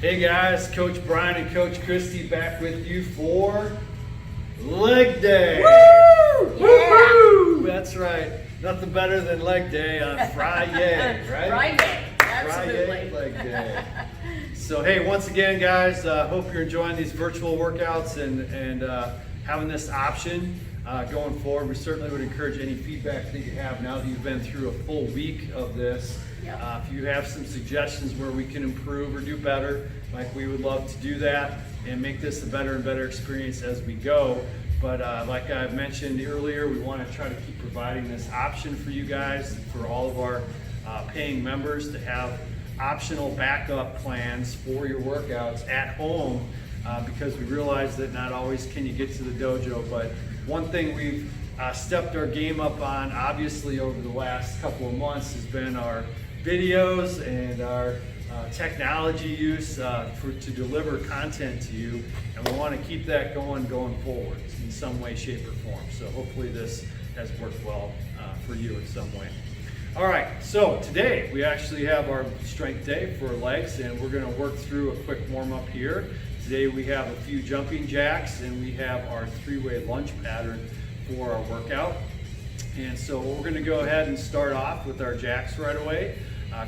Hey guys, Coach Brian and Coach Christy back with you for Leg Day. Woo! Woo! That's right. Nothing better than Leg Day on Friday, right? Friday, absolutely. Friday, Leg Day. So hey, once again guys, hope you're enjoying these virtual workouts and having this option going forward. We certainly would encourage any feedback that you have now that you've been through a full week of this. Yep. If you have some suggestions where we can improve or do better, like we would love to do that and make this a better and better experience as we go. But like I mentioned earlier, we want to try to keep providing this option for you guys, for all of our paying members to have optional backup plans for your workouts at home because we realize that not always can you get to the dojo. But one thing we've stepped our game up on, obviously, over the last couple of months has been our videos and our technology use to deliver content to you, and we want to keep that going forward in some way, shape, or form. So hopefully this has worked well for you in some way. All right, so today we actually have our strength day for legs, and we're going to work through a quick warm-up here. Today we have a few jumping jacks, and we have our three-way lunge pattern for our workout. And so we're going to go ahead and start off with our jacks right away.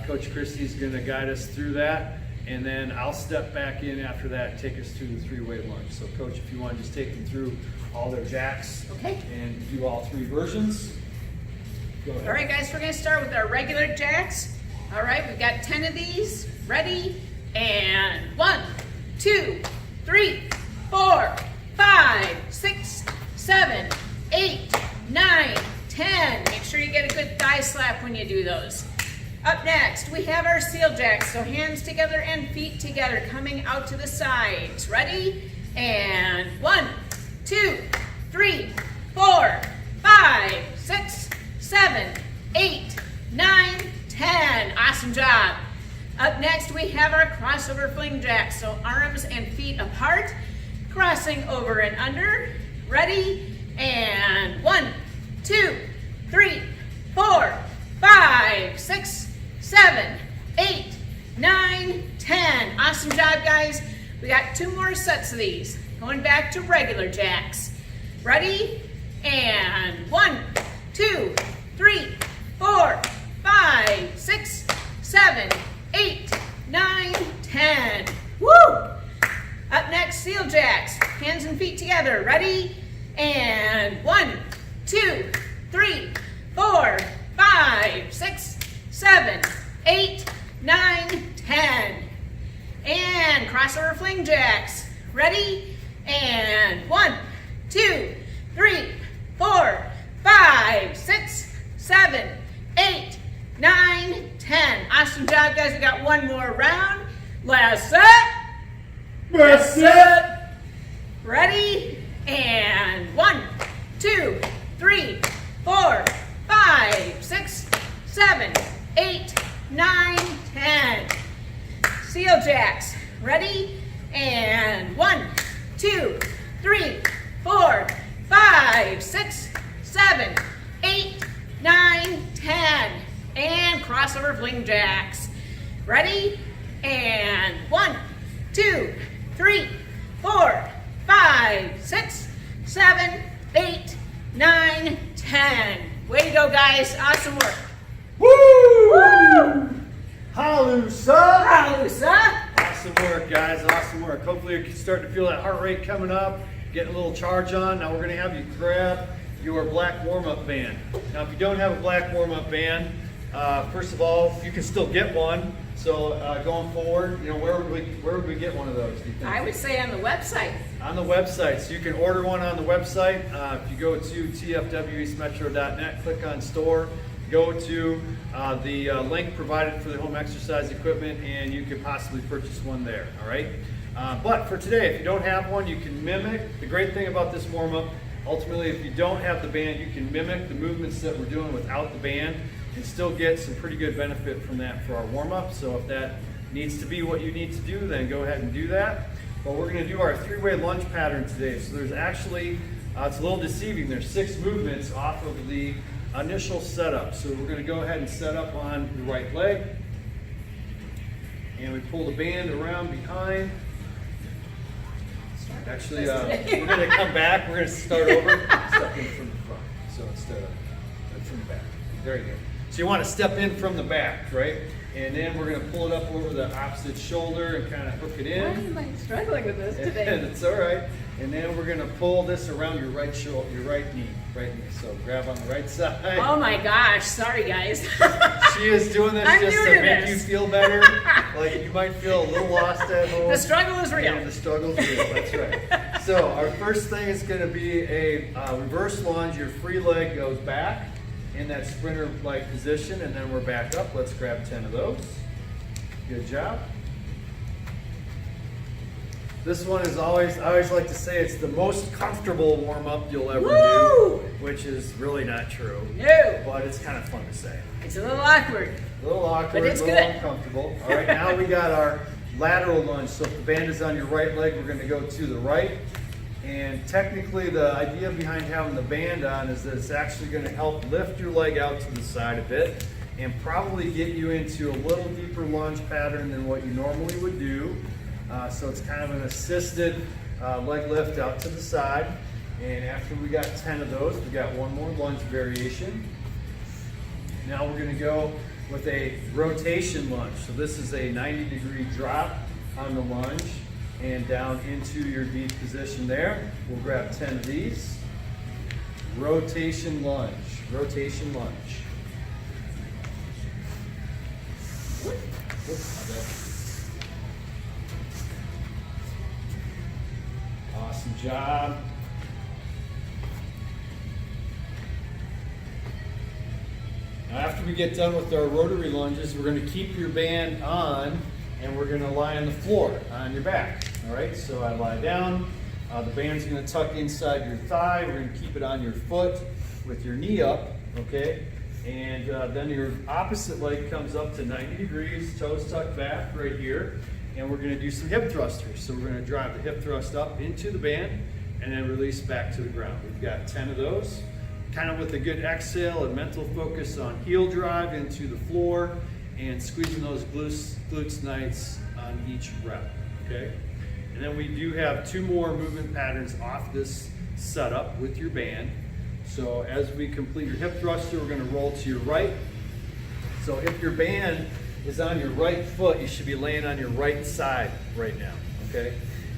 Coach Christy is going to guide us through that, and then I'll step back in after that and take us through the three-way lunge. So Coach, if you want to just take them through all their jacks and do all three versions. Go ahead. All right, guys, we're going to start with our regular jacks. All right, we've got 10 of these. Ready? And 1, 2, 3, 4, 5, 6, 7, 8, 9, 10. Make sure you get a good thigh slap when you do those. Up next, we have our seal jacks. So hands together and feet together, coming out to the sides. Ready? And 1, 2, 3, 4, 5, 6, 7, 8, 9, 10. Awesome job. Up next, we have our crossover fling jacks. So arms and feet apart, crossing over and under. Ready? And 1, 2, 3, 4, 5, 6, 7, 8, 9, 10. Awesome job, guys. We got 2 more sets of these. Going back to regular jacks. Ready? And 1, 2, 3, 4, 5, 6, 7, 8, 9, 10. Woo! Up next, seal jacks. Hands and feet together. Ready? And 1, 2, 3, 4, 5, 6, 7, 8, 9, 10. And crossover fling jacks. Ready? And 1, 2, 3, 4, 5, 6, 7, 8, 9, 10. Awesome job, guys. We got one more round. Last set. That's it. Ready? And 1, 2, 3, 4, 5, 6, 7, 8, 9, 10. Seal jacks. Ready? And 1, 2, 3, 4, 5, 6, 7, 8, 9, 10. And crossover fling jacks. Ready? And 1, 2, 3, 4, 5, 6, 7, 8, 9, 10. Way to go, guys. Awesome work. Woo! Woo! Halusa! Halusa. Awesome work, guys. Awesome work. Hopefully you're starting to feel that heart rate coming up, getting a little charge on. Now we're going to have you grab your black warm-up band. Now if you don't have a black warm-up band, first of all, you can still get one. So going forward, you know, where would we get one of those, do you think? I would say on the website. On the website. So you can order one on the website. If you go to tfweastmetro.net, click on store, go to the link provided for the home exercise equipment, and you can possibly purchase one there, all right? But for today, if you don't have one, you can mimic. The great thing about this warm-up, ultimately, if you don't have the band, you can mimic the movements that we're doing without the band and still get some pretty good benefit from that for our warm-up. So if that needs to be what you need to do, then go ahead and do that. But we're going to do our three-way lunge pattern today. So there's actually, it's a little deceiving, there's 6 movements off of the initial setup. So we're going to go ahead and set up on the right leg. and we pull the band around behind. Actually, we're going to come back. We're going to start over. Step in from the front. So instead of from the back. Very good. So you want to step in from the back, right? And then we're going to pull it up over the opposite shoulder and kind of hook it in. Why am I struggling with this today? And it's all right. And then we're going to pull this around your right shoulder, your right knee. So grab on the right side. Oh my gosh, sorry guys. She is doing this I'm just new to to make this. you feel better. Like you might feel a little lost at home. The struggle is real. Yeah, the struggle's real. That's right. So our first thing is going to be a reverse lunge. Your free leg goes back in that sprinter-like position, and then we're back up. Let's grab 10 of those. Good job. This one is I always like to say it's the most comfortable warm-up you'll ever Woo! do, which is really not true. No, But it's kind of fun to say. it's a little awkward. A little awkward, But it's a little good. uncomfortable. All right, now we got our lateral lunge. So if the band is on your right leg, we're going to go to the right. And technically, the idea behind having the band on is that it's actually going to help lift your leg out to the side a bit and probably get you into a little deeper lunge pattern than what you normally would do. So it's kind of an assisted leg lift out to the side. And after we got 10 of those, we got one more lunge variation. Now we're going to go with a rotation lunge. So this is a 90-degree drop on the lunge and down into your deep position there. We'll grab 10 of these. Rotation lunge, rotation lunge. Awesome job. Now after we get done with our rotary lunges, we're going to keep your band on and we're going to lie on the floor, on your back. All right, so I lie down. The band's going to tuck inside your thigh. We're going to keep it on your foot with your knee up, okay? And then your opposite leg comes up to 90 degrees, toes tucked back right here. And we're going to do some hip thrusters. So we're going to drive the hip thrust up into the band and then release back to the ground. We've got 10 of those. Kind of with a good exhale and mental focus on heel drive into the floor and squeezing those glutes nice on each rep, okay? And then we do have 2 more movement patterns off this setup with your band. So as we complete your hip thruster, we're going to roll to your right. So if your band is on your right foot, you should be laying on your right side right now, okay?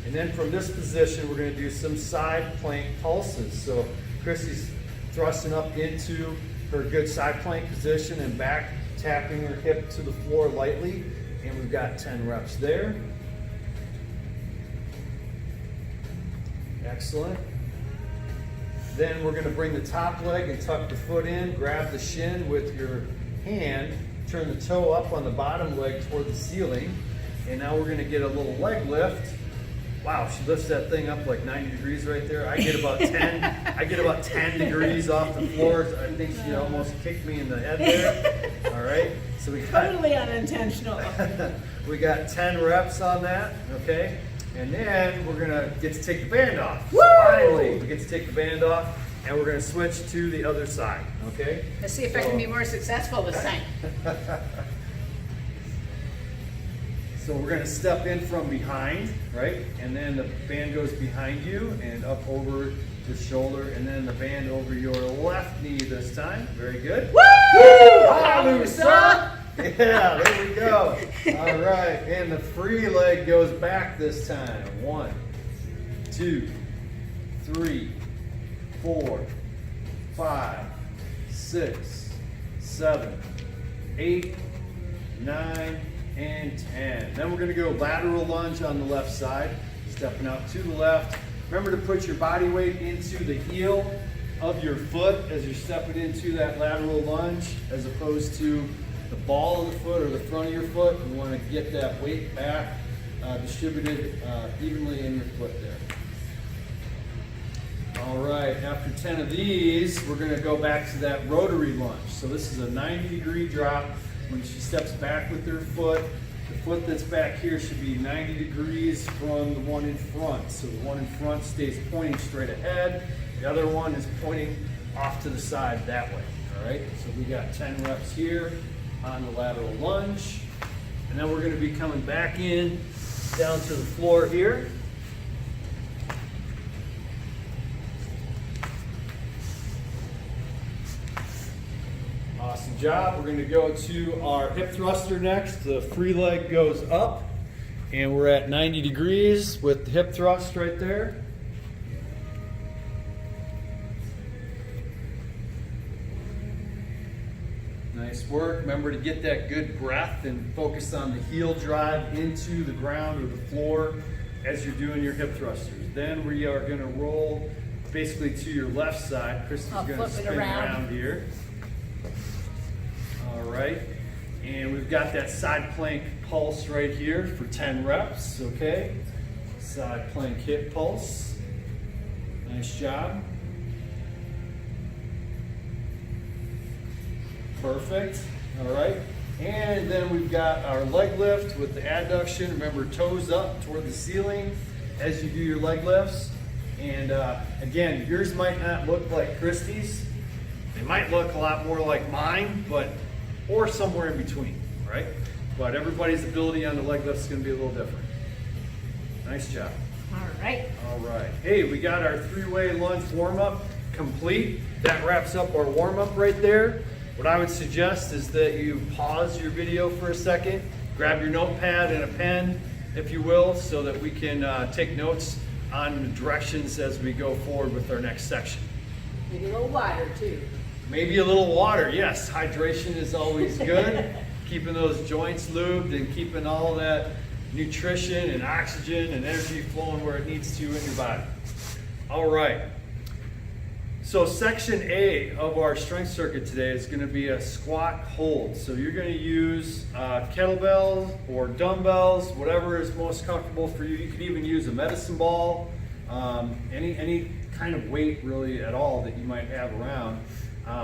And then from this position, we're going to do some side plank pulses. So Chrissy's thrusting up into her good side plank position and back, tapping her hip to the floor lightly. And we've got 10 reps there. Excellent. Then we're going to bring the top leg and tuck the foot in, grab the shin with your hand, turn the toe up on the bottom leg toward the ceiling, and now we're going to get a little leg lift. Wow, she lifts that thing up like 90 degrees right there. I get about 10. I get about 10 degrees off the floor. I think she almost kicked me in the head there. All right, so we got Totally unintentional. we got 10 reps on that. Okay. And then we're gonna get to take the band off. Woo! So finally, we get to take the band off, and we're gonna switch to the other side. Okay? Let's see if I can be more successful this time. So we're gonna step in from behind, right? And then the band goes behind you and up over the shoulder, and then the band over your left knee this time. Very good. Woo! Hallelujah! Yeah, there we go. All right, and the free leg goes back this time. 1, 2, 3, 4, 5, 6, 7, 8, 9, and 10. Then we're going to go lateral lunge on the left side, stepping out to the left. Remember to put your body weight into the heel of your foot as you're stepping into that lateral lunge, as opposed to the ball of the foot or the front of your foot. You want to get that weight back distributed evenly in your foot there. All right, after 10 of these, we're going to go back to that rotary lunge. So this is a 90-degree drop. When she steps back with her foot, the foot that's back here should be 90 degrees from the one in front. So the one in front stays pointing straight ahead. The other one is pointing off to the side that way. All right, so we got 10 reps here on the lateral lunge. And then we're going to be coming back in down to the floor here. Awesome job. We're going to go to our hip thruster next. The free leg goes up, and we're at 90 degrees with the hip thrust right there. Nice work. Remember to get that good breath and focus on the heel drive into the ground or the floor as you're doing your hip thrusters. Then we are going to roll basically to your left side. Kristen's going to spin around here. All right. And we've got that side plank pulse right here for 10 reps, okay? Side plank hip pulse. Nice job. Perfect. All right. And then we've got our leg lift with the adduction. Remember, toes up toward the ceiling as you do your leg lifts. And again, yours might not look like Christy's. They might look a lot more like mine, or somewhere in between, right? But everybody's ability on the leg lift is going to be a little different. Nice job. All right. All right. Hey, we got our 3-way lunge warm-up complete. That wraps up our warm-up right there. What I would suggest is that you pause your video for a second, grab your notepad and a pen, if you will, so that we can take notes on the directions as we go forward with our next section. Maybe a little water too. Maybe a little water, yes. Hydration is always good. Keeping those joints lubed and keeping all that nutrition and oxygen and energy flowing where it needs to in your body. All right. So section A of our strength circuit today is going to be a squat hold. So you're going to use kettlebells or dumbbells, whatever is most comfortable for you. You could even use a medicine ball, any kind of weight really at all that you might have around.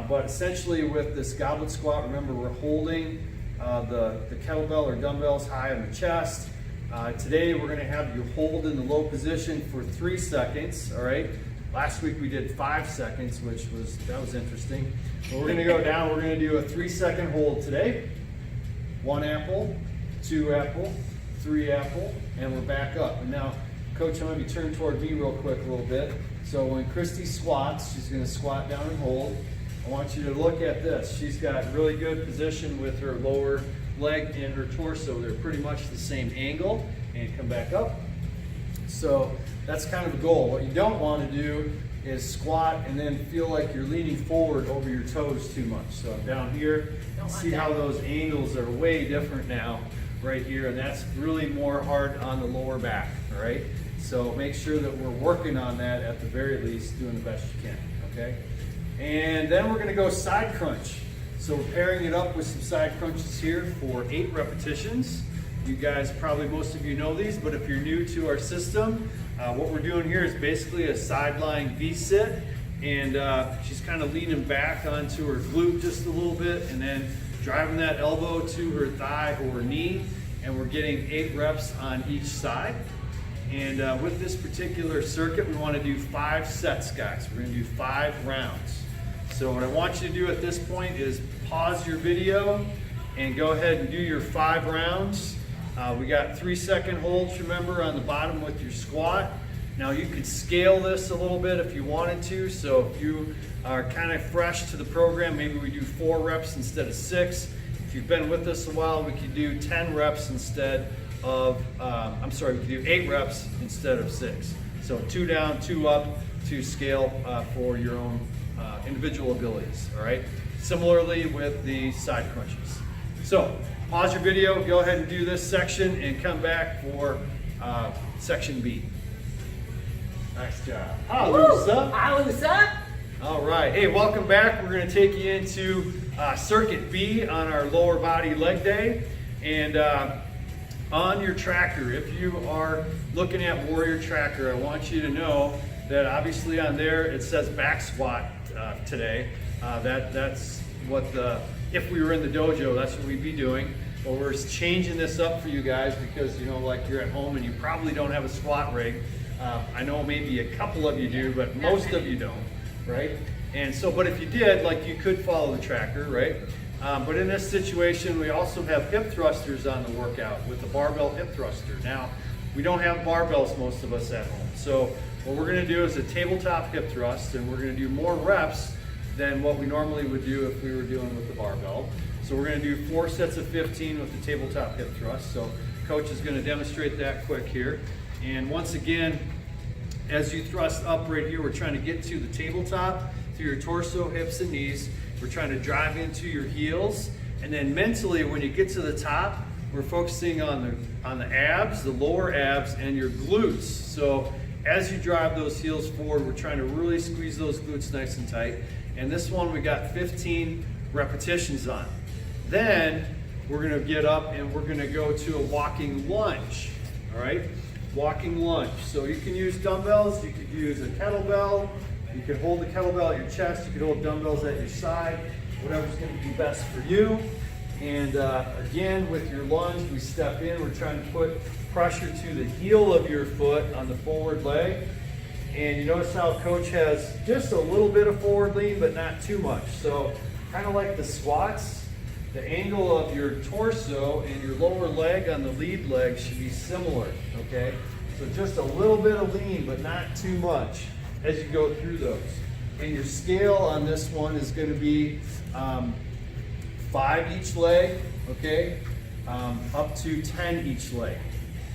But essentially with this goblet squat, remember we're holding the kettlebell or dumbbells high on the chest. Today we're going to have you hold in the low position for 3 seconds, all right? Last week we did 5 seconds, that was interesting. But we're going to go down, we're going to do a 3-second hold today. 1 apple, 2 apple, 3 apple, and we're back up. And now, Coach, I'm going to be turned toward me real quick a little bit. So when Christy squats, she's going to squat down and hold. I want you to look at this. She's got really good position with her lower leg and her torso. They're pretty much the same angle. And come back up. So that's kind of the goal. What you don't want to do is squat and then feel like you're leaning forward over your toes too much. So I'm down here. See how those angles are way different now right here, and that's really more hard on the lower back, all right? So make sure that we're working on that at the very least, doing the best you can, okay? And then we're going to go side crunch. So we're pairing it up with some side crunches here for 8 repetitions. You guys, probably most of you know these, but if you're new to our system, what we're doing here is basically a sideline V-sit, and she's kind of leaning back onto her glute just a little bit, and then driving that elbow to her thigh or knee, and we're getting 8 reps on each side. And with this particular circuit, we want to do 5 sets, guys. We're going to do 5 rounds. So what I want you to do at this point is pause your video and go ahead and do your 5 rounds. We got 3-second holds, remember, on the bottom with your squat. Now you could scale this a little bit if you wanted to. So if you are kind of fresh to the program, maybe we do 4 reps instead of 6. If you've been with us a while, we could do 10 reps instead of, we could do 8 reps instead of 6. So 2 down, 2 up to scale for your own individual abilities, all right? Similarly with the side crunches. So pause your video, go ahead and do this section, and come back for section B. Nice job. Halusa. Halusa. All right. Hey, welcome back. We're going to take you into circuit B on our lower body leg day. And on your tracker, if you are looking at Warrior Tracker, I want you to know that obviously on there it says back squat today. That's what if we were in the dojo, that's what we'd be doing. But we're changing this up for you guys because, you know, like you're at home and you probably don't have a squat rig. I know maybe a couple of you do, but most of you don't, right? And so, but if you did, like, you could follow the tracker, right? But in this situation, we also have hip thrusters on the workout with the barbell hip thruster. Now, we don't have barbells, most of us at home. So what we're gonna do is a tabletop hip thrust, and we're gonna do more reps than what we normally would do if we were doing with the barbell. So we're gonna do 4 sets of 15 with the tabletop hip thrust. So coach is gonna demonstrate that quick here. And once again, as you thrust up right here, we're trying to get to the tabletop through your torso, hips, and knees. We're trying to drive into your heels. And then mentally, when you get to the top, we're focusing on the abs, the lower abs, and your glutes. So as you drive those heels forward, we're trying to really squeeze those glutes nice and tight. And this one, we got 15 repetitions on. Then we're gonna get up and we're gonna go to a walking lunge, all right? Walking lunge. So you can use dumbbells, you could use a kettlebell, you could hold the kettlebell at your chest, you could hold dumbbells at your side, whatever's gonna be best for you. And again, with your lunge, we step in, we're trying to put pressure to the heel of your foot on the forward leg. And you notice how coach has just a little bit of forward lean, but not too much. So kind of like the squats, the angle of your torso and your lower leg on the lead leg should be similar, okay? So just a little bit of lean, but not too much as you go through those. And your scale on this one is gonna be 5 each leg, okay? Up to 10 each leg.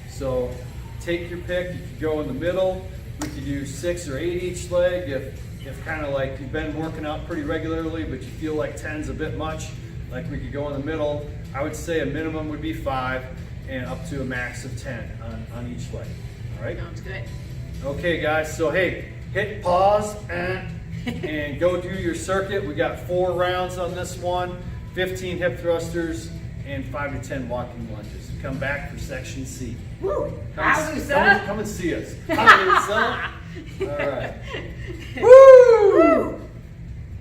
So take your pick, you could go in the middle, we could do 6 or 8 each leg if kind of like you've been working out pretty regularly, but you feel like 10's a bit much, like we could go in the middle. I would say a minimum would be 5 and up to a max of 10 on each leg, all right? Sounds good. Okay guys, so hey, hit pause and go do your circuit. We got 4 rounds on this one, 15 hip thrusters, and 5 to 10 walking lunges. Come back for section C. Woo! Come and see us. Hallelujah. All right. Woo!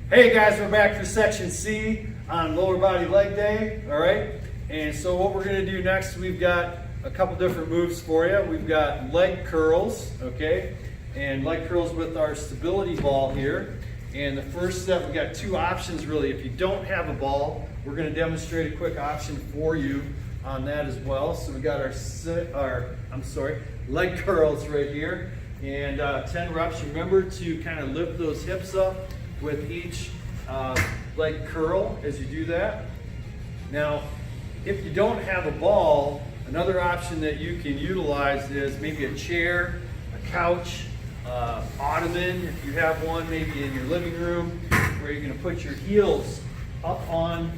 Hey guys, we're back for section C on lower body leg day. All right. And so what we're going to do next, we've got a couple different moves for you. We've got leg curls, okay, and leg curls with our stability ball here. And the first step, we got 2 options really. If you don't have a ball, we're going to demonstrate a quick option for you on that as well. So we got our leg curls right here, and 10 reps. Remember to kind of lift those hips up with each leg curl as you do that. Now, if you don't have a ball, another option that you can utilize is maybe a chair, a couch, ottoman, if you have one, maybe in your living room, where you're going to put your heels up on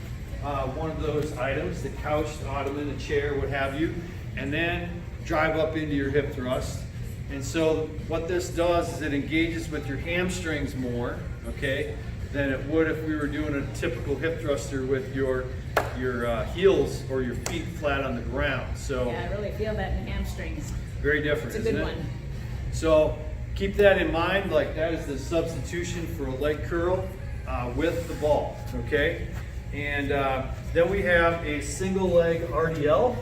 one of those items, the couch, the ottoman, the chair, what have you, and then drive up into your hip thrust. And so what this does is it engages with your hamstrings more, okay, than it would if we were doing a typical hip thruster with your heels or your feet flat on the ground. So Yeah, I really feel that in the hamstrings. very different, It's a good isn't it? one. So keep that in mind, like that is the substitution for a leg curl with the ball, okay? And then we have a single leg RDL,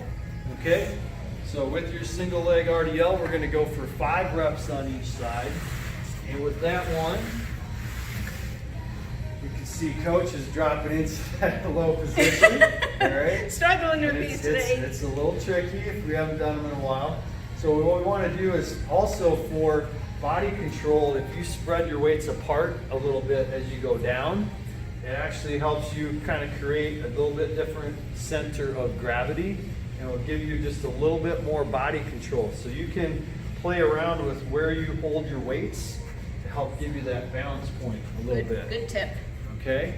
okay? So with your single leg RDL, we're gonna go for 5 reps on each side. And with that one, you can see coach is dropping into that low position, all right? Struggling with And these today. it's a little tricky if we haven't done them in a while. So what we want to do is also for body control, if you spread your weights apart a little bit as you go down, it actually helps you kind of create a little bit different center of gravity, and it will give you just a little bit more body control. So you can play around with where you hold your weights to help give you that balance point a little bit. Good tip. Okay,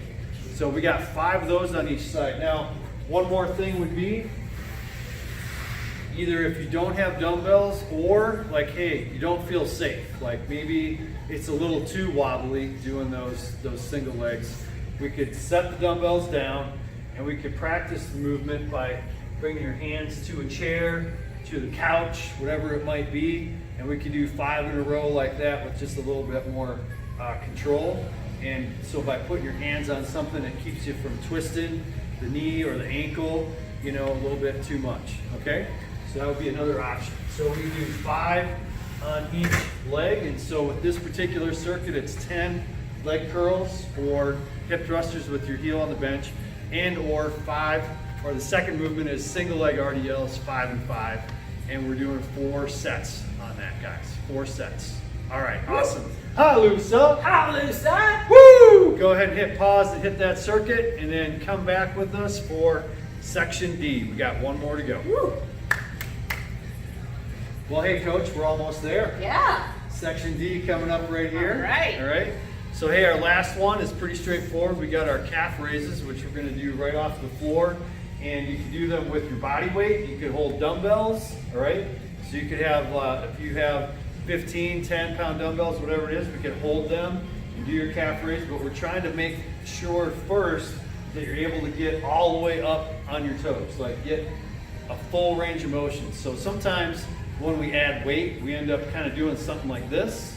so we got 5 of those on each side. Now, one more thing would be, either if you don't have dumbbells or like, hey, you don't feel safe, like maybe it's a little too wobbly doing those single legs, we could set the dumbbells down and we could practice the movement by bringing your hands to a chair, to the couch, whatever it might be, and we could do 5 in a row like that with just a little bit more control. And so by putting your hands on something, it keeps you from twisting the knee or the ankle, you know, a little bit too much, okay? So that would be another option. So we do 5 on each leg, and so with this particular circuit, it's 10 leg curls or hip thrusters with your heel on the bench, and or 5, or the second movement is single leg RDLs, 5 and 5. And we're doing 4 sets on that, guys. 4 sets. All right, awesome. Hallelujah. Woo! Go ahead and hit pause and hit that circuit, and then come back with us for section D. We got one more to go. Woo. Well, hey, Coach, we're almost there. Yeah. Section D coming up right here. All right. All right. So, hey, our last one is pretty straightforward. We got our calf raises, which we're going to do right off the floor. And you can do them with your body weight. You could hold dumbbells, all right? So you could have, if you have 15, 10-pound dumbbells, whatever it is, we can hold them and do your calf raise. But we're trying to make sure first that you're able to get all the way up on your toes, like get a full range of motion. So sometimes when we add weight, we end up kind of doing something like this,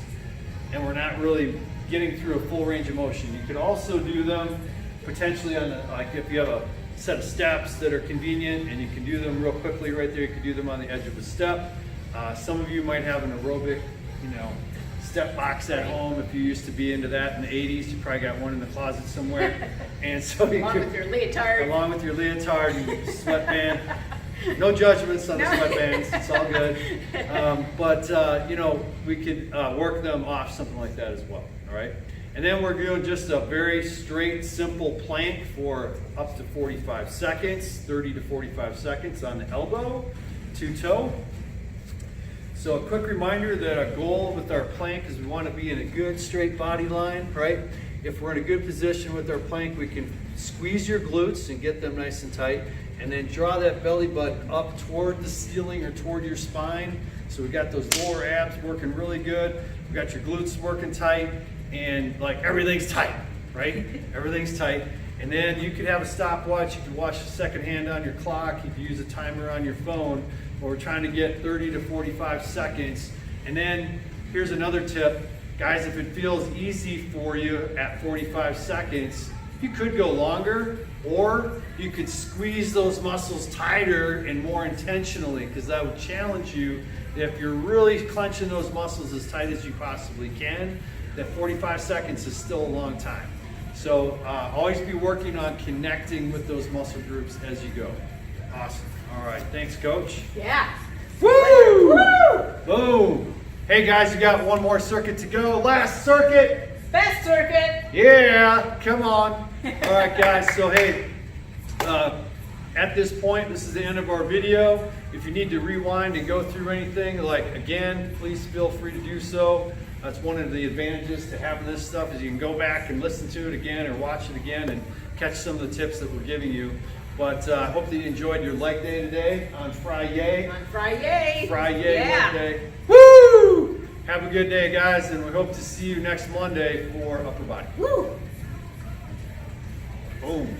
and we're not really getting through a full range of motion. You could also do them potentially on, like if you have a set of steps that are convenient and you can do them real quickly right there, you can do them on the edge of a step. Some of you might have an aerobic, step box at home. If you used to be into that in the 80s, you probably got one in the closet somewhere. And so you Along with your leotard. Along with your leotard and your sweatband. No judgments on the sweatbands, it's all good. But we could work them off something like that as well, all right? And then we're doing just a very straight, simple plank for up to 45 seconds, 30 to 45 seconds on the elbow to toe. So a quick reminder that our goal with our plank is we want to be in a good straight body line, right? If we're in a good position with our plank, we can squeeze your glutes and get them nice and tight, and then draw that belly button up toward the ceiling or toward your spine. So we got those lower abs working really good. We got your glutes working tight, and like everything's tight, right? Everything's tight. And then you could have a stopwatch. You could watch the second hand on your clock. You could use a timer on your phone. But we're trying to get 30 to 45 seconds. And then here's another tip. Guys, if it feels easy for you at 45 seconds, you could go longer, or you could squeeze those muscles tighter and more intentionally, because that would challenge you. If you're really clenching those muscles as tight as you possibly can, that 45 seconds is still a long time. So always be working on connecting with those muscle groups as you go. Awesome. All right. Thanks, Coach. Yeah. Woo! Woo! Boom. Hey, guys, you got one more circuit to go. Last circuit. Best circuit. Yeah. Come on. All right, guys. So, hey, at this point, this is the end of our video. If you need to rewind and go through anything, like again, please feel free to do so. That's one of the advantages to having this stuff, is you can go back and listen to it again or watch it again and catch some of the tips that we're giving you. But I hope that you enjoyed your leg day today on Friday. On Friday. Friday, Yeah. leg day. Woo! Have a good day, guys, and we hope to see you next Monday for upper body. Woo! Boom.